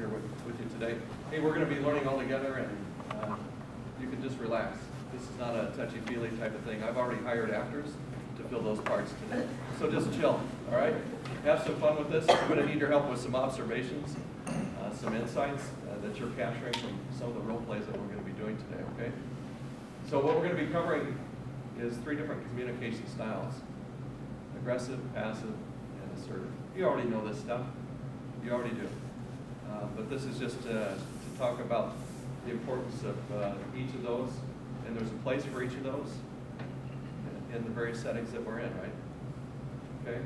here with you today. Hey, we're going to be learning all together, and you can just relax. This is not a touchy-feely type of thing. I've already hired actors to fill those parts today. So just chill, all right? Have some fun with this. I'm going to need your help with some observations, some insights that you're capturing from some of the role plays that we're going to be doing today, okay? So what we're going to be covering is 3 different communication styles: aggressive, passive, and assertive. You already know this stuff. You already do. But this is just to talk about the importance of each of those, and there's a place for each of those in the various settings that we're in, right? Okay.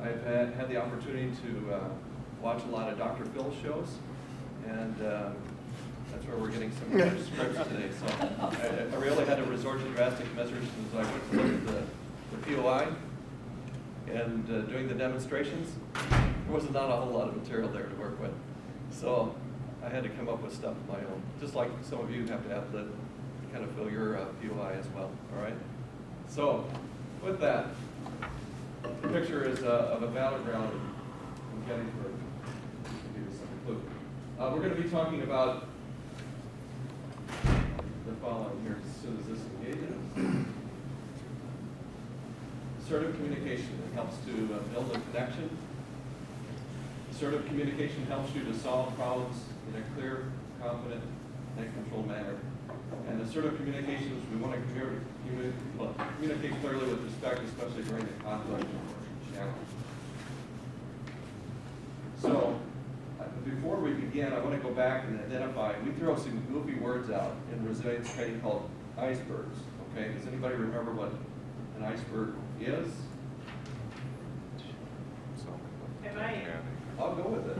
I've had the opportunity to watch a lot of Dr. Phil shows, and that's where we're getting some of our scripts today. So I really had to resort to drastic measures as I went to look at the POI and doing the demonstrations. There was not a whole lot of material there to work with. So I had to come up with stuff of my own, just like some of you have to have to kind of fill your POI as well, all right? So with that, the picture is of a battleground in Gettysburg, to give you some clue. We're going to be talking about the following here as soon as this engages. Assertive communication. It helps to build a connection. Assertive communication helps you to solve problems in a clear, confident, and controlled manner. And assertive communication is we want to communicate clearly with respect, especially during the conflict or challenge. So, before we begin, I want to go back and identify. We throw some goofy words out in resilience training called icebergs. Okay, does anybody remember what an iceberg is? I'll go with it.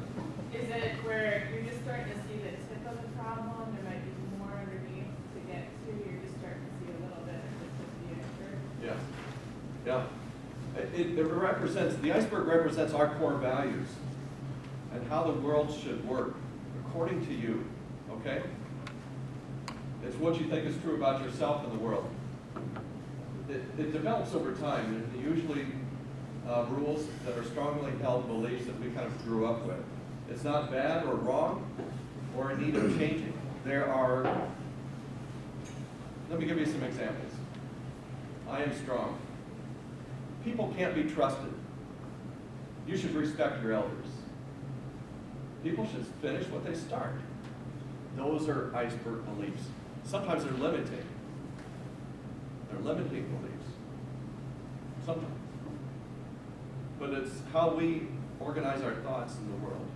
Is it where you're just starting to see the tip of the problem? There might be more underneath to get to. You're just starting to see a little bit of the tip of the iceberg. Yeah. Yeah. It represents, the iceberg represents our core values and how the world should work according to you. Okay? It's what you think is true about yourself and the world. It develops over time, and usually rules that are strongly held beliefs that we kind of grew up with. It's not bad or wrong or in need of changing. There are, let me give you some examples. I am strong. People can't be trusted. You should respect your elders. People should finish what they start. Those are iceberg beliefs. Sometimes they're limiting. They're limiting beliefs. Sometimes. But it's how we organize our thoughts in the world,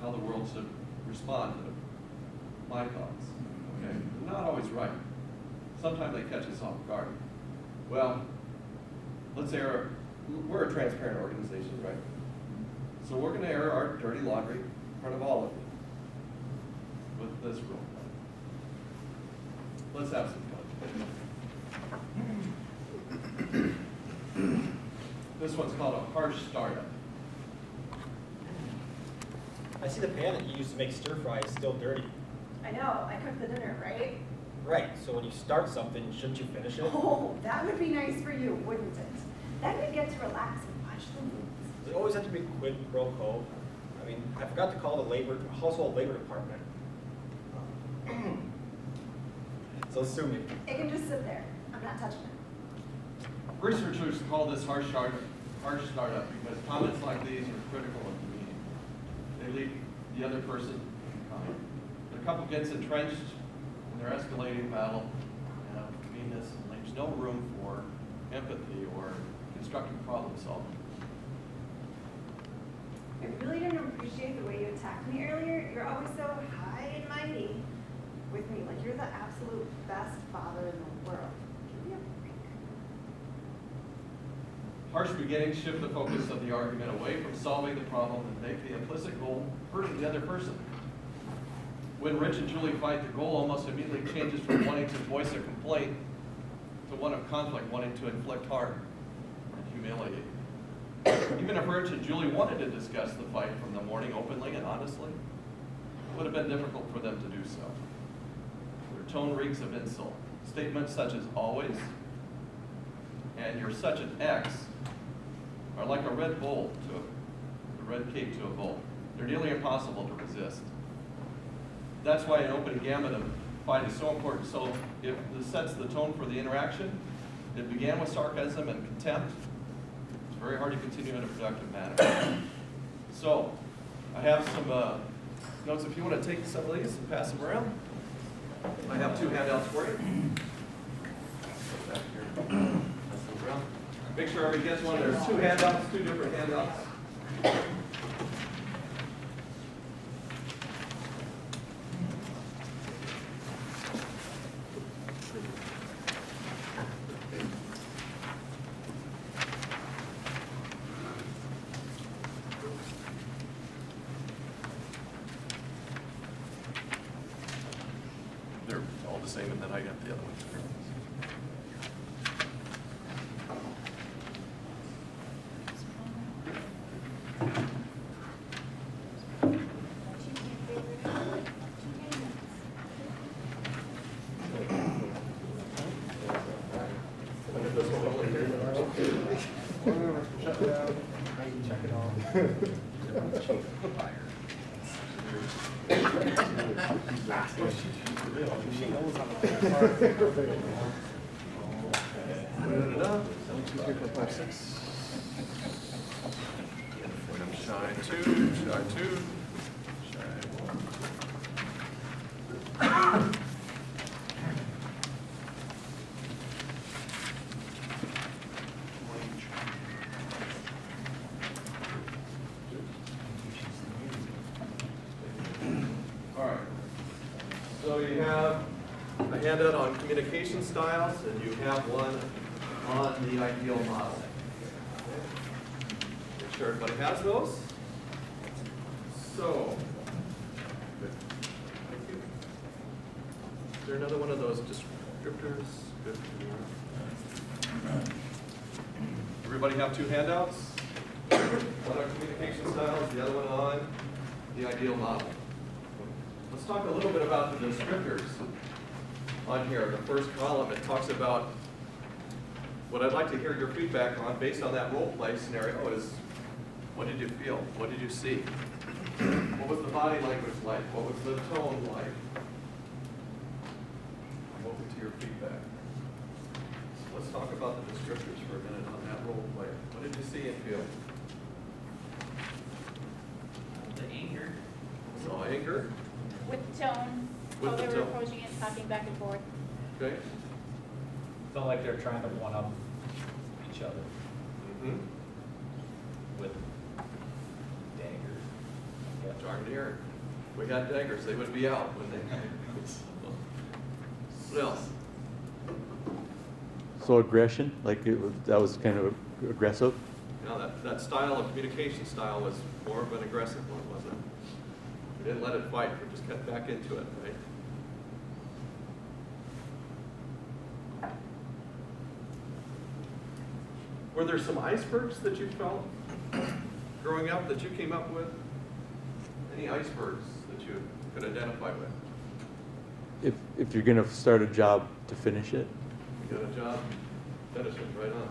how the world should respond to my thoughts. Okay? They're not always right. Sometimes they catch us off guard. Well, let's say we're a transparent organization, right? So we're going to air our dirty laundry in front of all of you with this rule. Let's have some fun. This one's called a harsh startup. I see the pan that you used to make stir fry is still dirty. I know, I cooked the dinner, right? Right, so when you start something, shouldn't you finish it? Oh, that would be nice for you, wouldn't it? Then you'd get to relax and watch the movies. Does it always have to be quid pro quo? I mean, I forgot to call the household labor department. So sue me. It can just sit there. I'm not touching it. Researchers call this harsh startup because comments like these are critical of the meeting. They leave the other person behind. The couple gets entrenched in their escalating battle of meanness, and leaves no room for empathy or constructive problem solving. I really didn't appreciate the way you attacked me earlier. You're always so high and mighty with me, like you're the absolute best father in the world. Give me a break. Harsh beginnings shift the focus of the argument away from solving the problem and make the implicit goal hurting the other person. When Rich and Julie fight, the goal almost immediately changes from wanting to voice a complaint to one of conflict, wanting to inflict harm and humiliate. Even if Rich and Julie wanted to discuss the fight from the morning openly and honestly, it would have been difficult for them to do so. Their tone reeks of insult. Statements such as always and you're such an X are like a red bull to a red cape to a bull. They're nearly impossible to resist. That's why an open gamut of fight is so important. So if this sets the tone for the interaction, it began with sarcasm and contempt. It's very hard to continue in a productive manner. So I have some notes if you want to take some of these and pass them around. I have 2 handouts for you. Back here. Pass them around. Make sure everybody gets one. There's 2 handouts, 2 different handouts. They're all the same, and then I got the other ones. Shine 2, shine 2, shine 1. All right. So you have a handout on communication styles, and you have one on the ideal model. Make sure everybody has those. So, good. Thank you. Is there another one of those descriptors? Good. Everybody have 2 handouts? One on communication styles, the other one on the ideal model. Let's talk a little bit about the descriptors on here. The first column, it talks about what I'd like to hear your feedback on based on that role play scenario is, what did you feel? What did you see? What was the body language like? What was the tone like? I'm open to your feedback. So let's talk about the descriptors for a minute on that role play. What did you see and feel? The anger. So anger. With the tone, With how the they were tone. approaching it, talking back and forth. Okay. Felt like they're trying to one up each other Mm-hmm. with daggers. Yeah. Darn near. We had daggers, they would be out when they. What else? So aggression, that was kind of aggressive? Now, that style of communication style was more of an aggressive one, wasn't it? We didn't let it fight, we just got back into it, right? Were there some icebergs that you felt growing up that you came up with? Any icebergs that you could identify with? If you're gonna start a job, to finish it? You got a job, finish it, right on.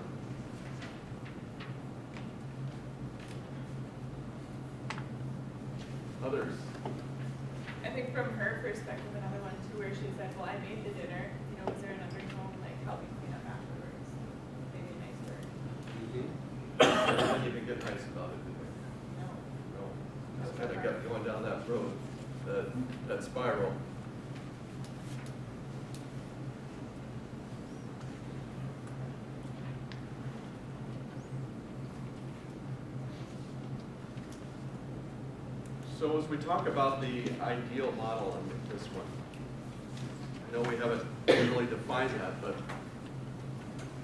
Others? I think from her perspective, another one too, where she said, well, I made the dinner, you know, was there an undertone, like, help me clean up afterwards? Maybe a nice word. Didn't even get nice about it, did we? No. No. Just kind of kept going down that road, that spiral. So as we talk about the ideal model in this one, I know we haven't really defined that, but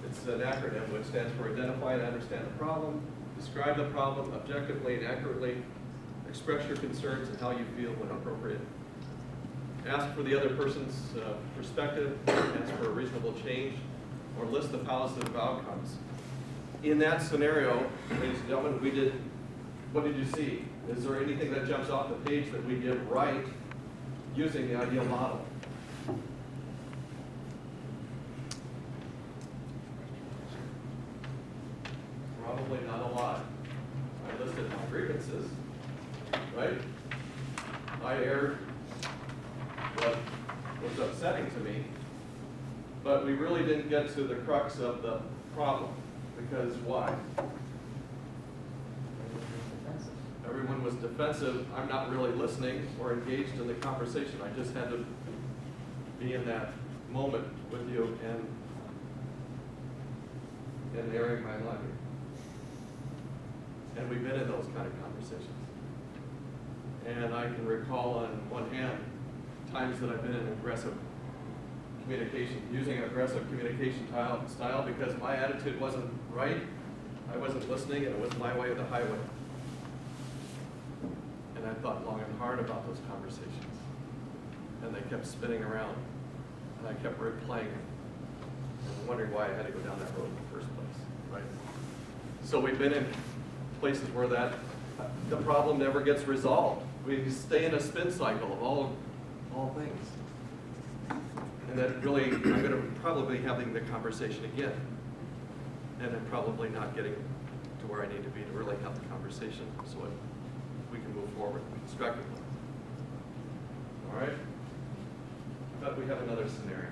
it's an acronym which stands for identify and understand the problem, describe the problem objectively and accurately, express your concerns and how you feel when appropriate, ask for the other person's perspective, ask for a reasonable change, or list the positive outcomes. In that scenario, ladies and gentlemen, what did you see? Is there anything that jumps off the page that we did right using the ideal model? Probably not a lot. I listed my grievances, right? I erred was upsetting to me, but we really didn't get to the crux of the problem, because why? Everyone was defensive. I'm not really listening or engaged in the conversation. I just had to be in that moment with you and airing my life. And we've been in those kind of conversations. And I can recall on one hand times that I've been in aggressive communication, using aggressive communication style because my attitude wasn't right. I wasn't listening, and it was my way or the highway. And I thought long and hard about those conversations. And they kept spinning around. And I kept replaying it. And wondering why I had to go down that road in the first place, right? So we've been in places where the problem never gets resolved. We stay in a spin cycle of all things. And that really, I'm going to probably be having the conversation again. And then probably not getting to where I need to be to really have the conversation so we can move forward constructively. All right? But we have another scenario.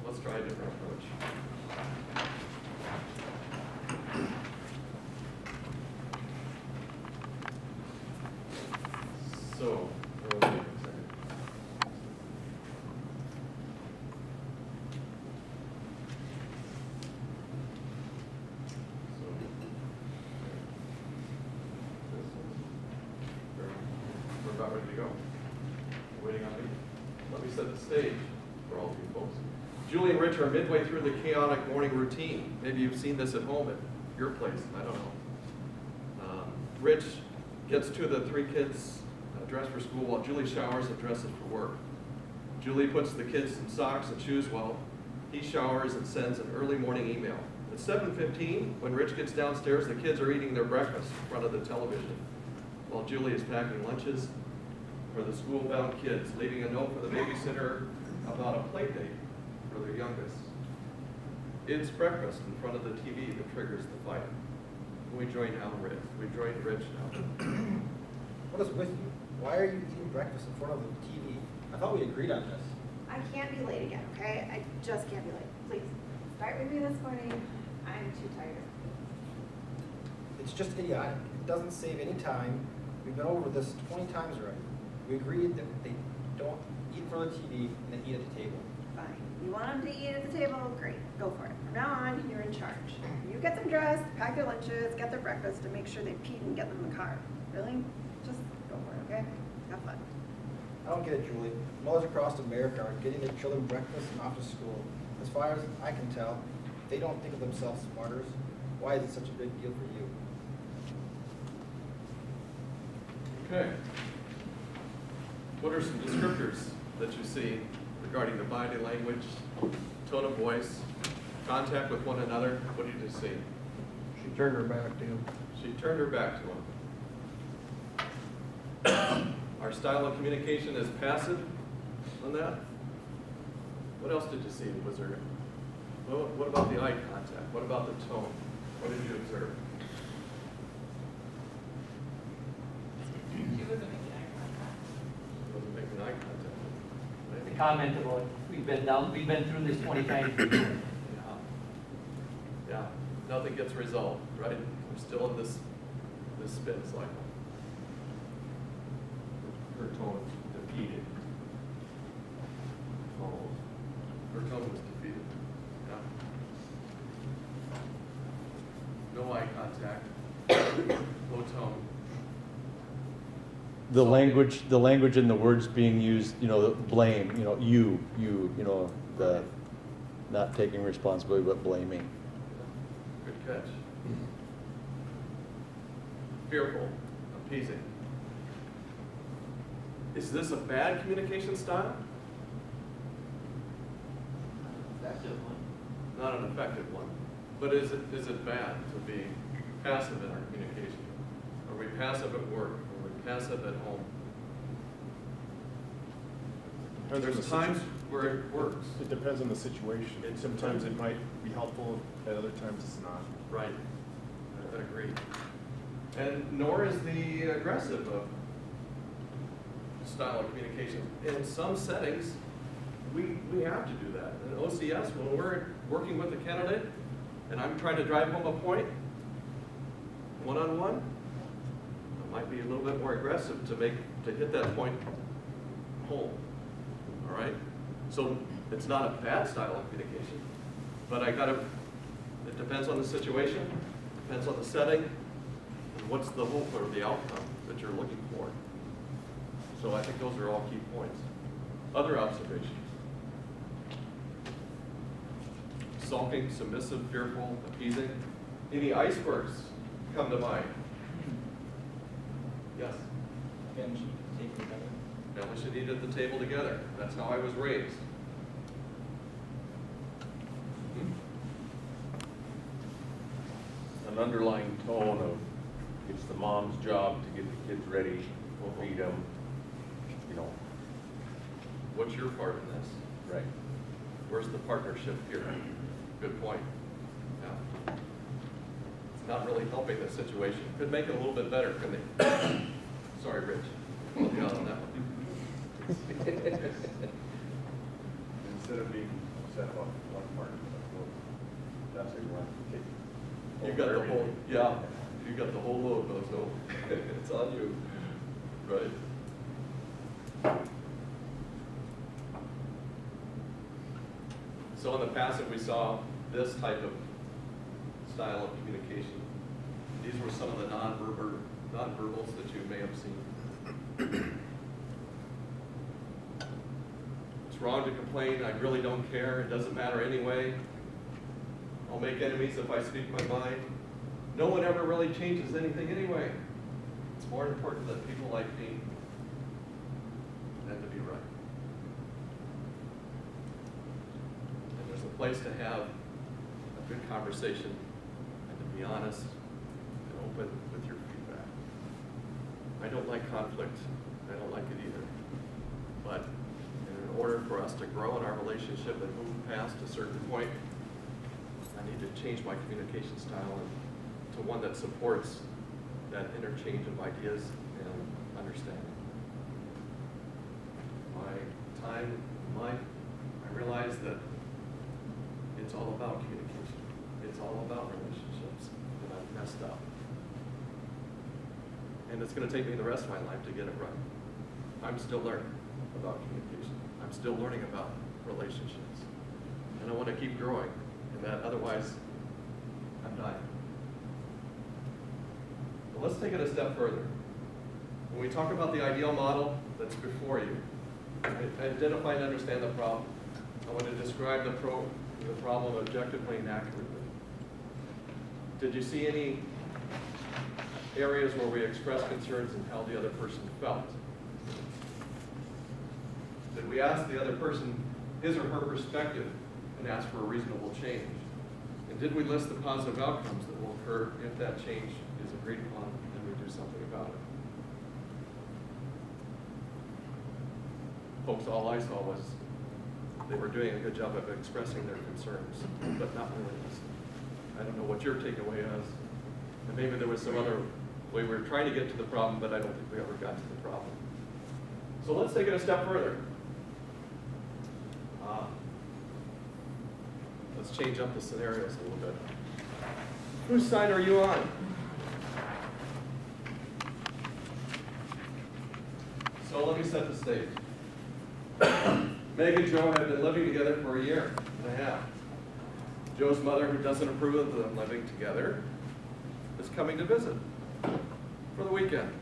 Let's try a different approach. So, wait a second. We're about ready to go. Waiting on me. Let me set the stage for all of you folks. Julie and Rich are midway through the chaotic morning routine. Maybe you've seen this at home at your place. I don't know. Rich gets to the three kids dressed for school while Julie showers and dresses for work. Julie puts the kids in socks and shoes while he showers and sends an early morning email. At 7:15, when Rich gets downstairs, the kids are eating their breakfast in front of the television, while Julie is packing lunches for the school-bound kids, leaving a note for the babysitter about a play date for their youngest. It's breakfast in front of the TV that triggers the fight. We join Rich now. What is with you? Why are you eating breakfast in front of the TV? I thought we agreed on this. I can't be late again, okay? I just can't be late. Please, start with me this morning. I'm too tired. It's just idiotic. It doesn't save any time. We've been over this 20 times already. We agreed that they don't eat in front of the TV and then eat at the table. Fine. You want them to eat at the table? Great. Go for it. From now on, you're in charge. You get them dressed, pack their lunches, get their breakfast, and make sure they pee and get them in the car. Really? Just go for it, okay? Have fun. I don't get it, Julie. Mothers across America are getting their children breakfast and off to school. As far as I can tell, they don't think of themselves as martyrs. Why is it such a big deal for you? Okay. What are some descriptors that you see regarding the body language, tone of voice, contact with one another? What did you see? She turned her back to him. She turned her back to him. Our style of communication is passive on that. What else did you see? Was there, what about the eye contact? What about the tone? What did you observe? She wasn't making eye contact. She wasn't making eye contact. The Maybe. comment about, we've been through this 20 times. Yeah, nothing gets resolved, right? We're still in this spin cycle. Her tone defeated. Oh, her tone was defeated. Yeah. No eye contact, no tone. The language and the words being used, the blame, you, the not taking responsibility but blaming. Good catch. Fearful, appeasing. Is this a bad communication style? Effective one. Not an effective one. But is it bad to be passive in our communication? Are we passive at work? Are we passive at home? There's times where it works. It depends on the situation. Sometimes it might be helpful, at other times it's not. Right. I agree. And nor is the aggressive style of communication. In some settings, we have to do that. In OCS, when we're working with a candidate, and I'm trying to drive home a point, one-on-one, I might be a little bit more aggressive to hit that point home, all right? So it's not a bad style of communication, but it depends on the situation, depends on the setting, and what's the hope or the outcome that you're looking for. So I think those are all key points. Other observations? Sulking, submissive, fearful, appeasing. Any icebergs come to mind? Yes? Families should eat at the table together. That's how I was raised. An underlying tone of, it's the mom's job to get the kids ready, we'll feed them, you know. What's your part in this? Right. Where's the partnership here? Good point. Yeah. It's not really helping the situation. Could make it a little bit better, couldn't it? Sorry, Rich. I'll help you out on that one. Instead of being upset about one part, that's what you want to take. You got the whole, yeah, you got the whole load, though, so it's on you. Right. So in the passive, we saw this type of style of communication. These were some of the nonverbals that you may have seen. It's wrong to complain. I really don't care. It doesn't matter anyway. I'll make enemies if I speak my mind. No one ever really changes anything anyway. It's more important that people like me than to be right. And there's a place to have a good conversation and to be honest and open with your feedback. I don't like conflict. I don't like it either. But in order for us to grow in our relationship and move past a certain point, I need to change my communication style to one that supports that interchange of ideas and understanding. My time in life, I realize that it's all about communication. It's all about relationships, and I've messed up. And it's going to take me the rest of my life to get it right. I'm still learning about communication. I'm still learning about relationships. And I want to keep growing. That otherwise I'm dying. Well, let's take it a step further. When we talk about the ideal model that's before you, identify and understand the problem. I want to describe the problem objectively and accurately. Did you see any areas where we expressed concerns and how the other person felt? Did we ask the other person his or her perspective and ask for a reasonable change? And did we list the positive outcomes that will occur if that change is agreed upon and we do something about it? Folks, all I saw was they were doing a good job of expressing their concerns, but not really listening. I don't know what your takeaway is. And maybe there was some other way we were trying to get to the problem, but I don't think we ever got to the problem. So let's take it a step further. Let's change up the scenarios a little bit. Whose side are you on? So let me set the stage. Meg and Joe have been living together for a year and a half. Joe's mother, who doesn't approve of them living together, is coming to visit for the weekend.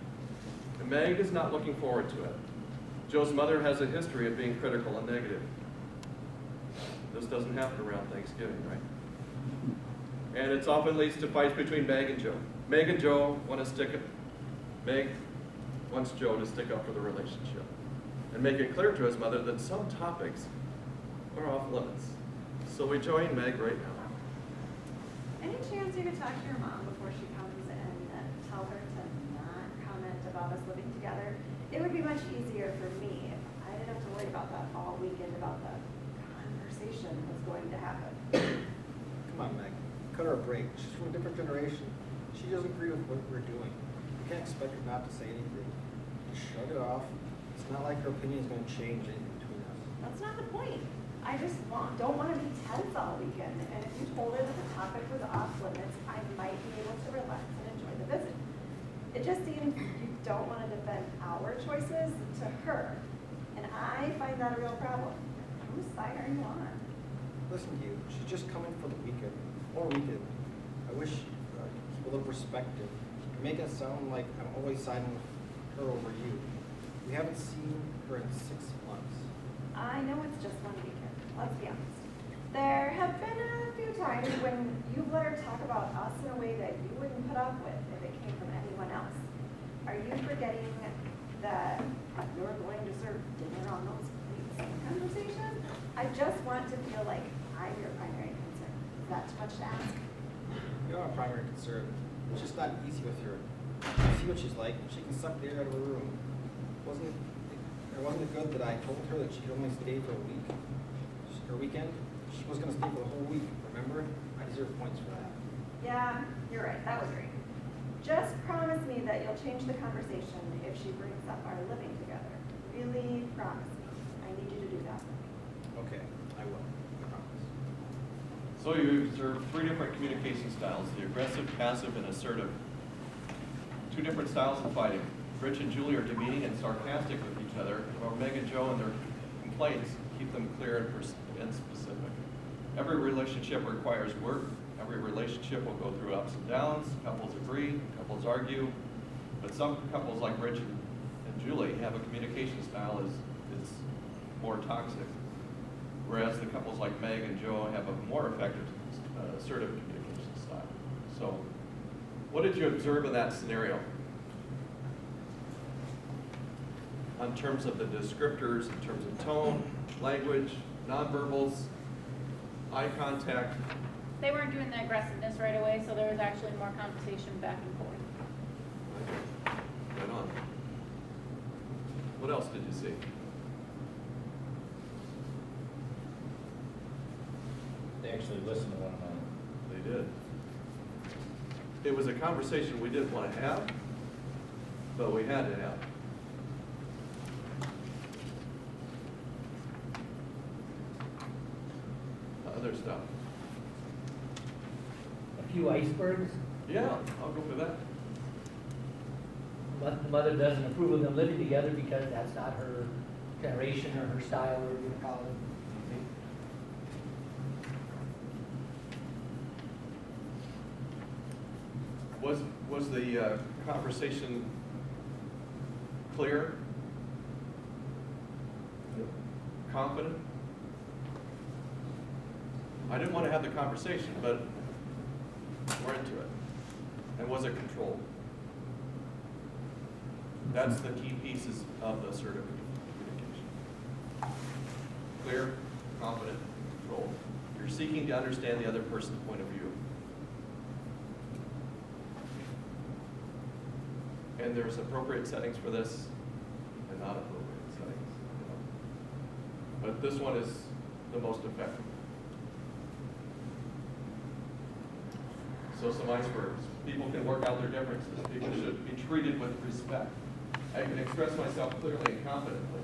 And Meg is not looking forward to it. Joe's mother has a history of being critical and negative. This doesn't happen around Thanksgiving, right? And it often leads to fights between Meg and Joe. Meg and Joe want to Meg wants Joe to stick up for the relationship and make it clear to his mother that some topics are off limits. So we join Meg right now. Any chance you could talk to your mom before she comes and tell her to not comment about us living together? It would be much easier for me if I didn't have to worry about that all weekend about the conversation that's going to happen. Come on, Meg. Cut her a break. She's from a different generation. She doesn't agree with what we're doing. You can't expect her not to say anything. Just shrug it off. It's not like her opinion is going to change anything between us. That's not the point. I just don't want to be tense all weekend, and if you told her that the topic was off limits, I might be able to relax and enjoy the visit. It just seems you don't want to defend our choices to her, and I find that a real problem. Whose side are you on? Listen to you, she's just coming for the weekend, or weekend. I wish keep a little perspective. You make it sound like I'm always siding with her over you. We haven't seen her in 6 months. I know it's just one weekend, let's be honest. There have been a few times when you've let her talk about us in a way that you wouldn't put up with if it came from anyone else. Are you forgetting that you're going to serve dinner on those conversations? I just want to feel like I'm your primary concern. Is that too much to ask? You're our primary concern. It's just not easy with her. You see what she's like. She can suck the air out of her room. Wasn't it good that I told her that she could only stay for a week? Her weekend? She was going to stay for the whole week, remember? I deserve points for that. Yeah, you're right. That was great. Just promise me that you'll change the conversation if she brings up our living together. Really promise me. I need you to do that. Okay, I will. I promise. So you observe 3 different communication styles, the aggressive, passive, and assertive. 2 different styles of fighting. Rich and Julie are demeaning and sarcastic with each other, while Meg and Joe and their complaints keep them clear and specific. Every relationship requires work. Every relationship will go through ups and downs. Couples agree, couples argue, but some couples like Rich and Julie have a communication style is more toxic, whereas the couples like Meg and Joe have a more effective assertive communication style. So, what did you observe in that scenario? In terms of the descriptors, in terms of tone, language, nonverbals, eye contact. They weren't doing the aggressiveness right away, so there was actually more conversation back and forth. Right on. What else did you see? They actually listened to one another. They did. It was a conversation we didn't want to have, but we had to have. Other stuff. A few icebergs. Yeah, I'll go for that. The mother doesn't approve of them living together because that's not her generation or her style, or whatever you call it. Was the conversation clear? Confident? I didn't want to have the conversation, but we're into it. And was it controlled? That's the key pieces of the assertive communication. Clear, confident, controlled. You're seeking to understand the other person's point of view. And there's appropriate settings for this and not appropriate settings. But this one is the most effective. So some icebergs. People can work out their differences. People should be treated with respect. I can express myself clearly and confidently.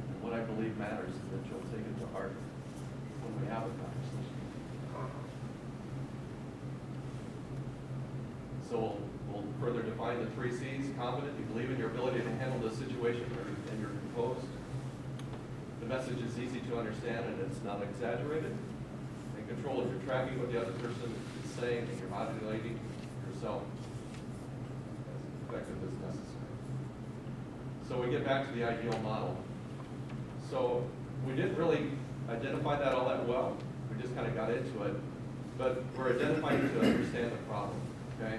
And what I believe matters is that you'll take it to heart when we have a conversation. So we'll further define the 3 C's. Confident, you believe in your ability to handle the situation and you're composed. The message is easy to understand and it's not exaggerated. And control, if you're tracking what the other person is saying and you're modulating yourself as effective as necessary. So we get back to the ideal model. So we didn't really identify that all that well. We just kind of got into it. But we're identifying to understand the problem, okay?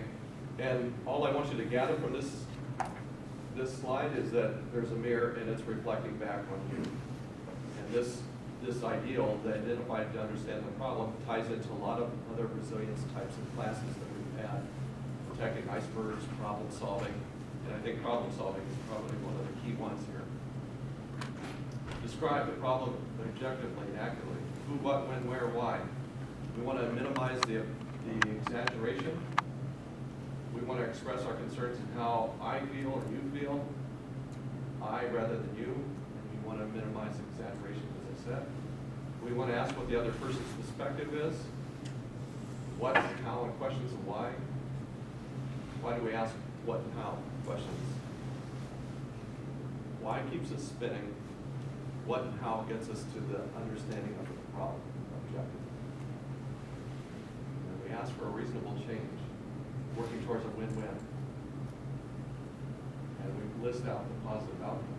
And all I want you to gather from this slide is that there's a mirror and it's reflecting back on you. And this ideal, the identified to understand the problem, ties into a lot of other resilience types of classes that we've had. Protecting icebergs, problem solving, and I think problem solving is probably one of the key ones here. Describe the problem objectively and accurately. Who, what, when, where, why. We want to minimize the exaggeration. We want to express our concerns in how I feel or you feel. I rather than you, and you We want to minimize exaggeration, as I said. We want to ask what the other person's perspective is. What, how, and questions of why. Why do we ask what and how questions? Why keeps us spinning. What and how gets us to the understanding of the problem objective. And we ask for a reasonable change, working towards a win-win. And we list out the positive outcomes.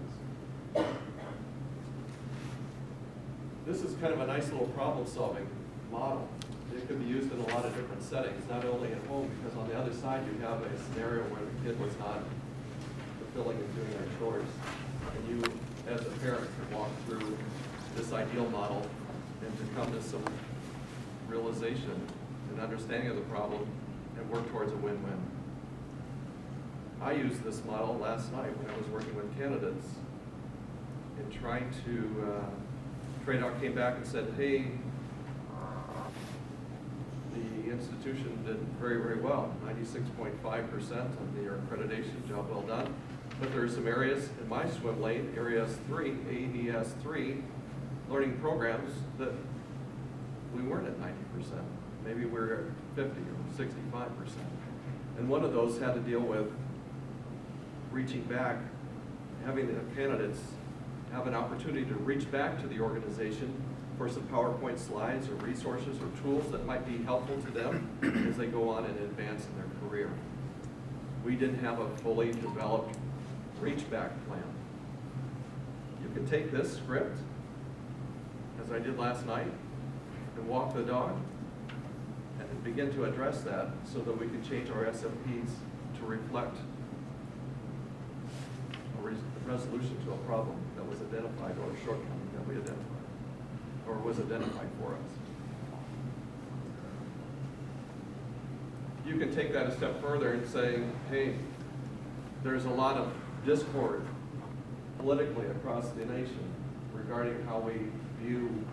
This is kind of a nice little problem-solving model. It could be used in a lot of different settings, not only at home, because on the other side you have a scenario where the kid was not fulfilling and doing their chores. And you, as a parent, can walk through this ideal model and to come to some realization and understanding of the problem and work towards a win-win. I used this model last night when I was working with candidates in trying to, TRADOC came back and said, hey, the institution did very, very well, 96.5% on their accreditation, job well done. But there are some areas in my swim lane, areas 3, AEDS 3, learning programs that we weren't at 90%. Maybe we're at 50 or 65%. And one of those had to deal with reaching back, having the candidates have an opportunity to reach back to the organization for some PowerPoint slides or resources or tools that might be helpful to them as they go on and advance in their career. We didn't have a fully developed reach back plan. You can take this script, as I did last night, and walk the dog and begin to address that so that we can change our SMPs to reflect a resolution to a problem that was identified or a shortcoming that we identified or was identified for us. You can take that a step further and say, hey, there's a lot of discord politically across the nation regarding how we view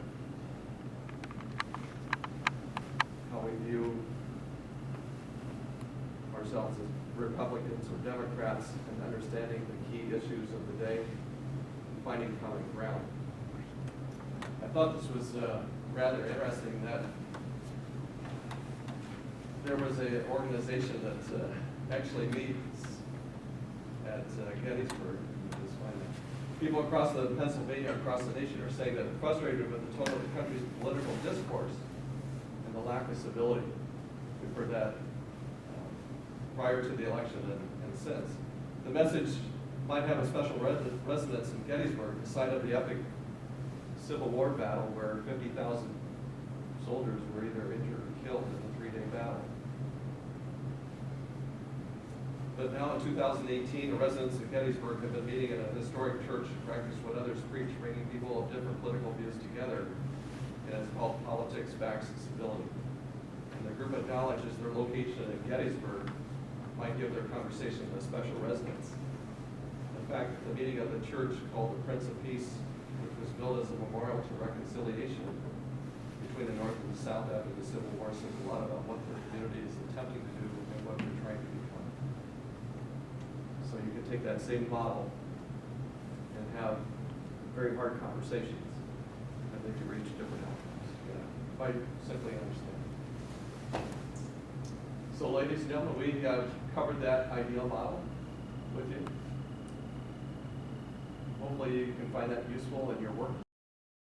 ourselves as Republicans or Democrats and understanding the key issues of the day and finding common ground. I thought this was rather interesting that there was an organization that actually meets at Gettysburg. Just find it. People across Pennsylvania, across the nation, are saying that they're frustrated with the tone of the country's political discourse and the lack of civility. We've heard that prior to the election and since. The message might have a special resonance in Gettysburg, the site of the epic Civil War battle where 50,000 soldiers were either injured or killed in a 3-day battle. But now in 2018, the residents of Gettysburg have been meeting in a historic church to practice what others preach, bringing people of different political views together. And it's called Politics, Facts, and Civility. And the group acknowledges their location in Gettysburg might give their conversation a special resonance. In fact, the meeting of the church called the Prince of Peace, which was built as a memorial to reconciliation between the North and the South after the Civil War, says a lot about what their community is attempting to do and what they're trying to become. So you can take that same model and have very hard conversations, and they can reach different outcomes by simply understanding. So ladies and gentlemen, we have covered that ideal model with you. Hopefully you can find that useful in your work